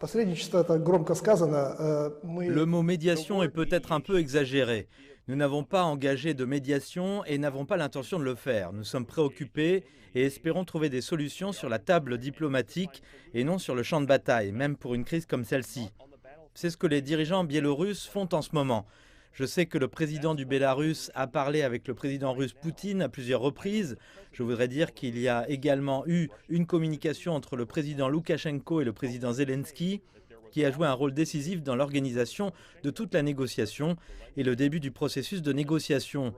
Посредничество это громко сказано. Le mot médiation est peut-être un peu exagéré. Nous n'avons pas engagé de médiation et n'avons pas l'intention de le faire. Nous sommes préoccupés et espérons trouver des solutions sur la table diplomatique et non sur le champ de bataille, même pour une crise comme celle-ci. C'est ce que les dirigeants biélorusses font en ce moment. Je sais que le président du Bélarus a parlé avec le président russe Poutine à plusieurs reprises. Je voudrais dire qu'il y a également eu une communication entre le président Loukachenko et le président Zelensky, qui a joué un rôle décisif dans l'organisation de toute la négociation et le début du processus de négociation.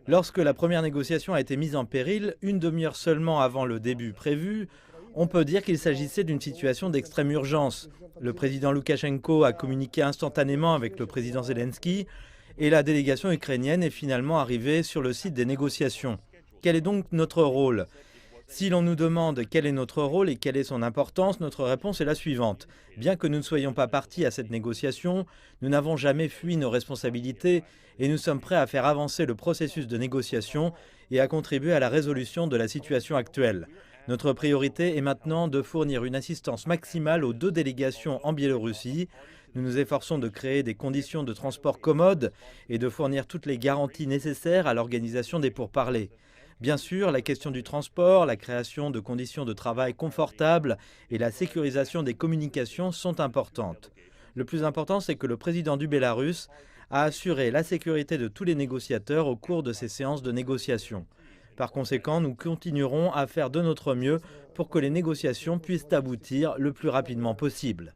Lorsque la première négociation a été mise en péril, une demi-heure seulement avant le début prévu, on peut dire qu'il s'agissait d'une situation d'extrême urgence. Le président Loukachenko a communiqué instantanément avec le président Zelensky et la délégation ukrainienne est finalement arrivée sur le site des négociations. Quel est donc notre rôle ? Si l'on nous demande quel est notre rôle et quelle est son importance, notre réponse est la suivante. Bien que nous ne soyons pas partis à cette négociation, nous n'avons jamais fui nos responsabilités et nous sommes prêts à faire avancer le processus de négociation et à contribuer à la résolution de la situation actuelle. Notre priorité est maintenant de fournir une assistance maximale aux deux délégations en Biélorussie. Nous nous efforçons de créer des conditions de transport commodes et de fournir toutes les garanties nécessaires à l'organisation des pourparlers. Bien sûr, la question du transport, la création de conditions de travail confortables et la sécurisation des communications sont importantes. Le plus important, c'est que le président du Bélarus a assuré la sécurité de tous les négociateurs au cours de ces séances de négociation. Par conséquent, nous continuerons à faire de notre mieux pour que les négociations puissent aboutir le plus rapidement possible.